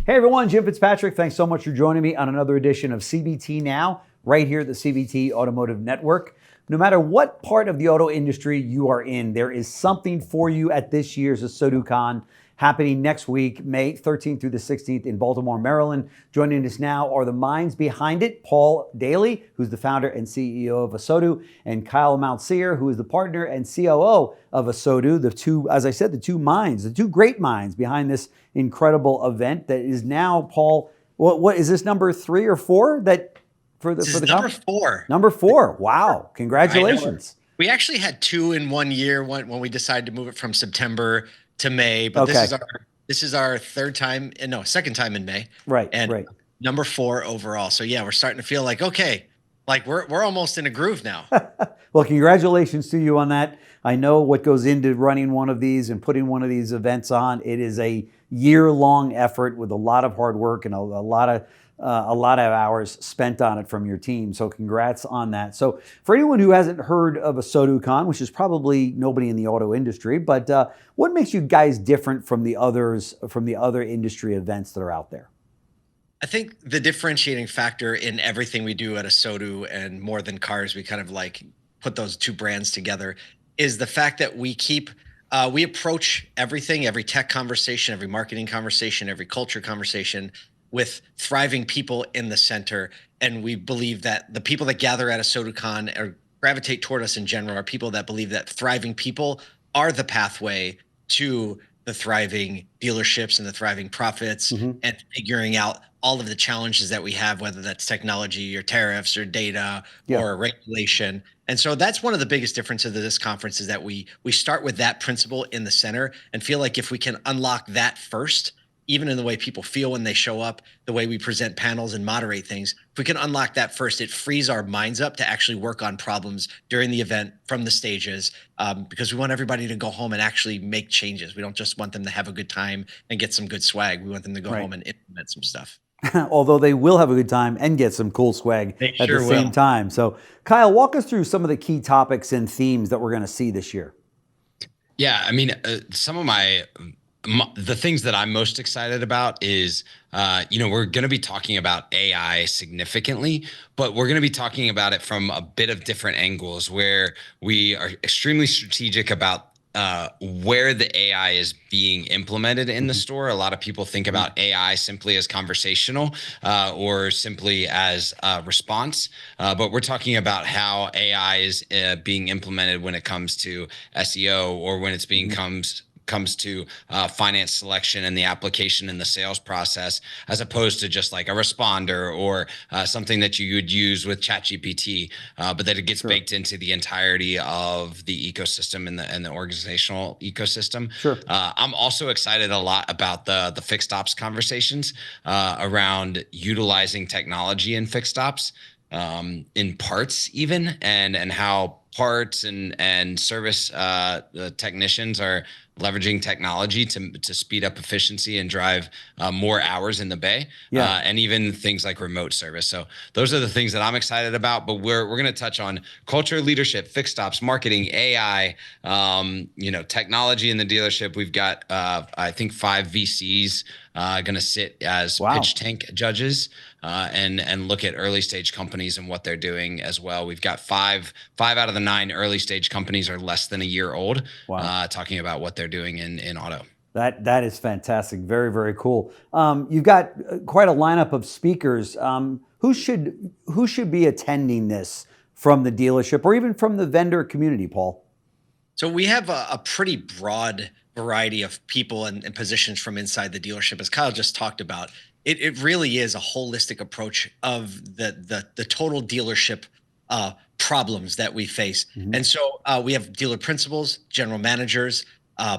Hey everyone, Jim Fitzpatrick. Thanks so much for joining me on another edition of CBT Now, right here at the CBT Automotive Network. No matter what part of the auto industry you are in, there is something for you at this year's ASOTU Con, happening next week, May 13th through the 16th in Baltimore, Maryland. Joining us now are the minds behind it, Paul Daly, who's the founder and CEO of ASOTU, and Kyle Mountsier, who is the partner and COO of ASOTU. The two, as I said, the two great minds behind this incredible event that is now, Paul, what is this, number 3 or 4 that for the number conference? 4. Number 4. Wow. Congratulations. We actually had 2 in 1 year when we decided to move it from September to May, but Okay. this is our second time in May. Right. And right. number 4 overall. So yeah, we're starting to feel like, okay, like we're almost in a groove now. Well, congratulations to you on that. I know what goes into running one of these and putting one of these events on. It is a year-long effort with a lot of hard work and a lot of hours spent on it from your team. So congrats on that. So for anyone who hasn't heard of ASOTU Con, which is probably nobody in the auto industry, but what makes you guys different from the other industry events that are out there? I think the differentiating factor in everything we do at ASOTU, and more than cars, we kind of like put those two brands together, is the fact that we approach everything, every tech conversation, every marketing conversation, every culture conversation with thriving people in the center. And we believe that the people that gather at ASOTU Con or gravitate toward us in general are people that believe that thriving people are the pathway to the thriving dealerships and the thriving profits, and figuring out all of the challenges that we have, whether that's technology or tariffs or data or regulation. And so that's one of the biggest differences of this conference, is that we start with that principle in the center and feel like if we can unlock that first, even in the way people feel when they show up, the way we present panels and moderate things, if we can unlock that first, it frees our minds up to actually work on problems during the event from the stages, because we want everybody to go home and actually make changes. We don't just want them to have a good time and get some good swag. We want them to go home and implement some stuff. Although they will have a good time and get some cool swag at the same time. So Kyle, walk us through some of the key topics and themes that we're going to see this year. Yeah, I mean, some of the things that I'm most excited about is, we're going to be talking about AI significantly, but we're going to be talking about it from a bit of different angles, where we are extremely strategic about where the AI is being implemented in the store. A lot of people think about AI simply as conversational or simply as a response, but we're talking about how AI is being implemented when it comes to SEO, or when it's being comes to finance selection and the application and the sales process, as opposed to just like a responder or something that you would use with ChatGPT, but that it gets baked into the entirety of the ecosystem and the organizational ecosystem. I'm also excited a lot about the fixed ops conversations around utilizing technology in fixed ops, in parts even, and how parts and service technicians are leveraging technology to speed up efficiency and drive more hours in the bay, and even things like remote service. So those are the things that I'm excited about. But we're going to touch on culture, leadership, fixed ops, marketing, AI, technology in the dealership. We've got I think 5 VCs going to sit as pitch tank judges and look at early stage companies and what they're doing as well. We've got five out of the 9 early stage companies are less than a year old, talking about what they're doing in auto. That is fantastic. Very, very cool. You've got quite a lineup of speakers. Who should be attending this from the dealership or even from the vendor community, Paul? So we have a pretty broad variety of people and positions from inside the dealership, as Kyle just talked about. It really is a holistic approach of the total dealership problems that we face. And so we have dealer principals, general managers,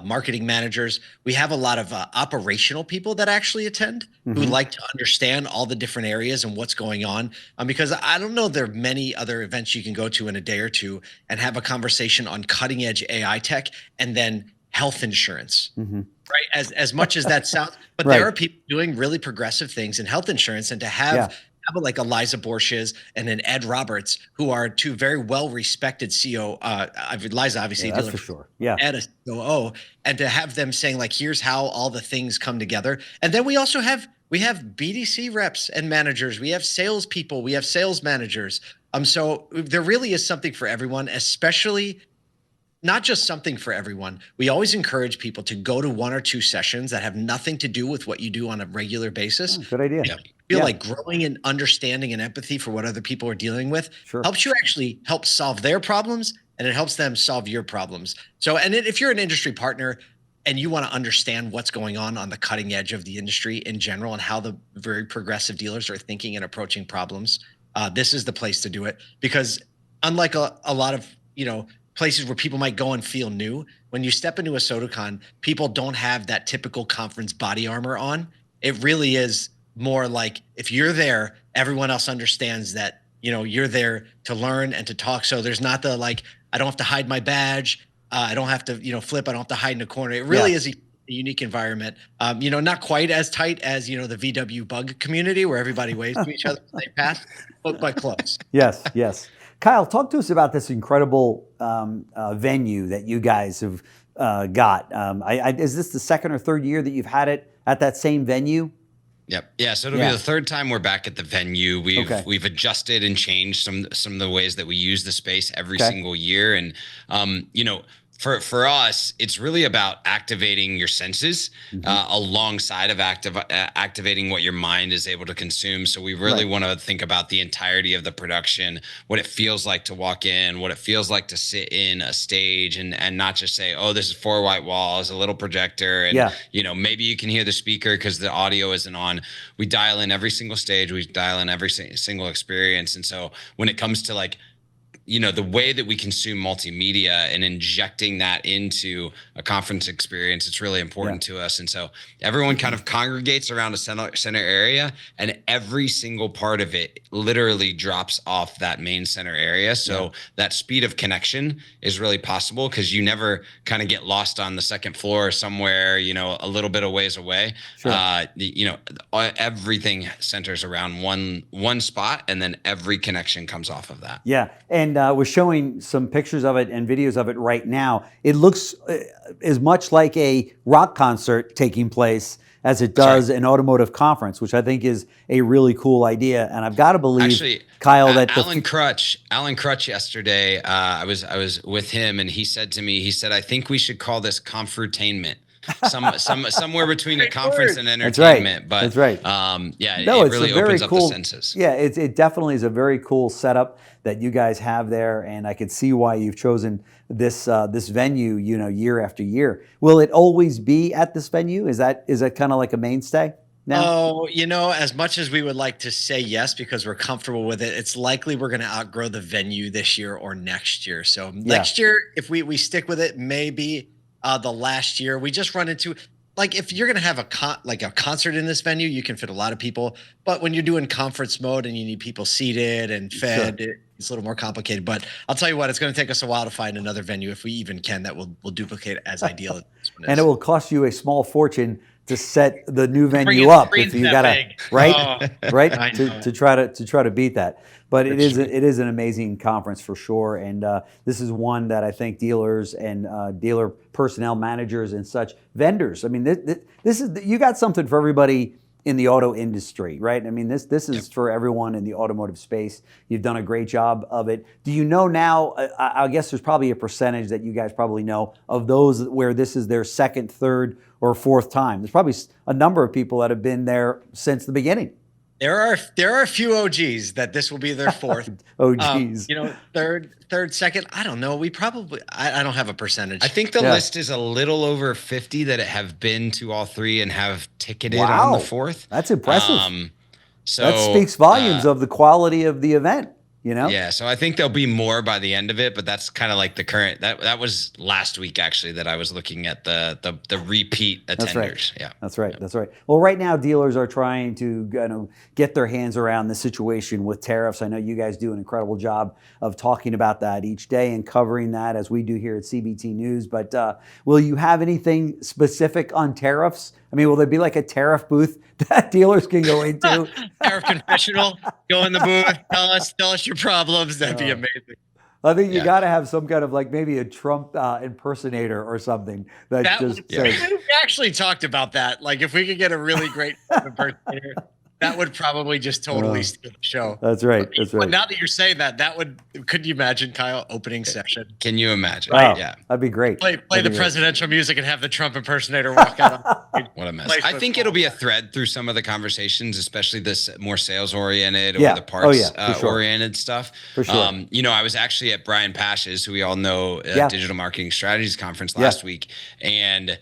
marketing managers. We have a lot of operational people that actually attend who like to understand all the different areas and what's going on. Because I don't know there are many other events you can go to in a day or two and have a conversation on cutting edge AI tech and then health insurance, right? As much as that sounds, but there are people doing really progressive things in health insurance, and to have like Eliza Borges and an Ed Roberts, who are 2 very well-respected CEO. Eliza, obviously, that's for sure. Ed, a COO, and to have them saying like, here's how all the things come together. And then we also have We have BDC reps and managers. We have salespeople. We have sales managers. So there really is something for everyone, especially not just something for everyone. We always encourage people to go to 1 or 2 sessions that have nothing to do with what you do on a regular basis. Oh, good idea. Feel like growing in understanding and empathy for what other people are dealing with helps you actually help solve their problems, and it helps them solve your problems. So, and if you're an industry partner and you want to understand what's going on the cutting edge of the industry in general and how the very progressive dealers are thinking and approaching problems, this is the place to do it. Because unlike a lot of, places where people might go and feel new, when you step into ASOTU Con, people don't have that typical conference body armor on. It really is more like, if you're there, everyone else understands that, you're there to learn and to talk. So there's not the, like, I don't have to hide my badge. I don't have to, flip. I don't have to hide in a corner. It really is a unique environment. Not quite as tight as, the VW bug community where everybody waves to each other as they pass, but close. Yes. Kyle, talk to us about this incredible venue that you guys have got. Is this the second or third year that you've had it at that same venue? Yep. Yeah. So it'll be the third time we're back at the venue. We've adjusted and changed some of the ways that we use the space every single year. And, for us, it's really about activating your senses alongside of activating what your mind is able to consume. So we really want to think about the entirety of the production, what it feels like to walk in, what it feels like to sit in a stage, and not just say, oh, this is 4 white walls, a little projector, and maybe you can hear the speaker because the audio isn't on. We dial in every single stage, we dial in every single experience. And so when it comes to the way that we consume multimedia and injecting that into a conference experience, it's really important to us. And so everyone kind of congregates around a center area, and every single part of it literally drops off that main center area. So that speed of connection is really possible because you never kind of get lost on the second floor somewhere, a little bit of ways away. Everything centers around one spot, and then every connection comes off of that. Yeah. And we're showing some pictures of it and videos of it right now. It looks as much like a rock concert taking place as it does an automotive conference, which I think is a really cool idea. And I've got to believe, actually, Kyle, that Alan Crutch yesterday, I was with him, and he said to me, I think we should call this confroutainment. Somewhere between a conference and entertainment. That's right. It really opens up the senses. Yeah, it definitely is a very cool setup that you guys have there, and I can see why you've chosen this venue, year after year. Will it always be at this venue? Is that kind of like a mainstay now? Oh, as much as we would like to say yes because we're comfortable with it, it's likely we're going to outgrow the venue this year or next year. So next year, if we stick with it, maybe the last year. We just run into, if you're going to have a concert in this venue, you can fit a lot of people. But when you're doing conference mode and you need people seated and fed, it's a little more complicated. But I'll tell you what, it's going to take us a while to find another venue, if we even can, that will duplicate as ideal as this one is. And it will cost you a small fortune to set the new venue up if you got to, right? To try to beat that. But it is an amazing conference for sure, and this is one that I think dealers and dealer personnel managers and such vendors. I mean, this is, you got something for everybody in the auto industry, right? I mean, this is for everyone in the automotive space. You've done a great job of it. Do you know now? I guess there's probably a percentage that you guys probably know of those where this is their second, third, or fourth time. There's probably a number of people that have been there since the beginning. There are a few OGs that this will be their fourth. OGs. Third, second. I don't know. I don't have a percentage. I think the list is a little over 50 that have been to all three and have ticketed on the fourth. That's impressive. So that speaks volumes of the quality of the event. Yeah, so I think there'll be more by the end of it, but that's kind of like the current. That was last week actually that I was looking at the repeat attenders. That's right. Well, right now dealers are trying to get their hands around the situation with tariffs. I know you guys do an incredible job of talking about that each day and covering that as we do here at CBT News. But will you have anything specific on tariffs? I mean, will there be like a tariff booth that dealers can go into? Tariff confessional. Go in the booth. Tell us your problems. That'd be amazing. I think you got to have some kind of like maybe a Trump impersonator or something that just says. We actually talked about that. Like if we could get a really great Trump impersonator, that would probably just totally steal the show. That's right. That's right. But now that you're saying that, could you imagine, Kyle, opening session? Can you imagine? Wow, yeah. That'd be great. Play the presidential music and have the Trump impersonator walk out. What a mess. I think it'll be a thread through some of the conversations, especially this more sales oriented or the parts oriented stuff. For sure. You know, I was actually at Brian Pash's, who we all know, Digital Marketing Strategies Conference last week. And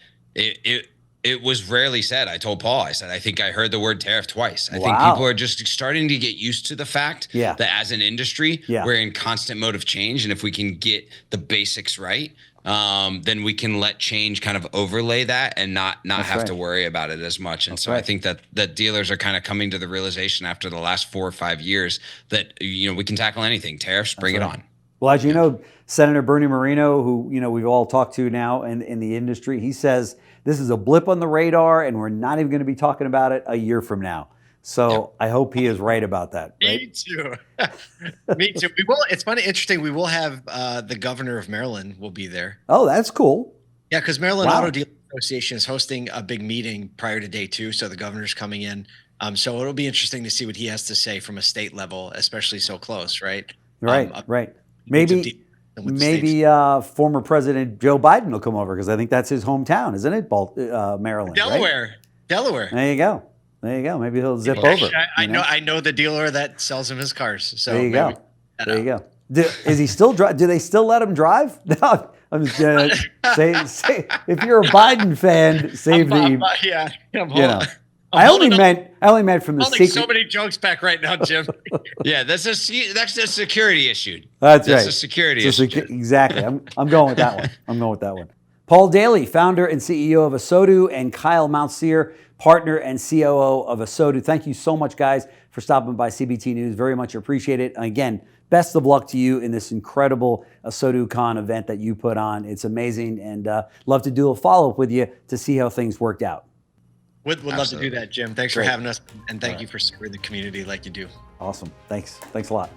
it was rarely said. I told Paul, I said, I think I heard the word tariff twice. I think people are just starting to get used to the fact that as an industry, we're in constant mode of change. And if we can get the basics right, then we can let change kind of overlay that and not have to worry about it as much. And I think that dealers are kind of coming to the realization after the last 4 or 5 years that, you know, we can tackle anything. Tariffs, bring it on. Well, as you know, Senator Bernie Moreno, who, you know, we've all talked to now in the industry, he says this is a blip on the radar and we're not even going to be talking about it a year from now. So I hope he is right about that. Right? Me too. Me too. We will. It's funny, interesting. We will have the governor of Maryland will be there. Oh, that's cool. Yeah, because Maryland Auto Dealer Association is hosting a big meeting prior to day 2. So the governor's coming in. So it'll be interesting to see what he has to say from a state level, especially so close, right? Right. Maybe former President Joe Biden will come over because I think that's his hometown, isn't it? Maryland. Delaware. Right? Delaware. There you go. Maybe he'll zip over. I know the dealer that sells him his cars. So there you go. There you go. Is he still drive? Do they still let him drive? No, I'm just gonna say if you're a Biden fan, save I only meant from the secret. So many jokes back right now, Jim. That's a security issue. That's right. A security issue. Exactly. I'm going with that one. Paul Daly, founder and CEO of ASOTU, and Kyle Mountsier, partner and COO of ASOTU. Thank you so much, guys, for stopping by CBT News. Very much appreciate it. And again, best of luck to you in this incredible ASOTU Con event that you put on. It's amazing, and love to do a follow-up with you to see how things worked out. Would love to do that, Jim. Thanks for having us, and thank you for serving the community like you do. Awesome. Thanks a lot.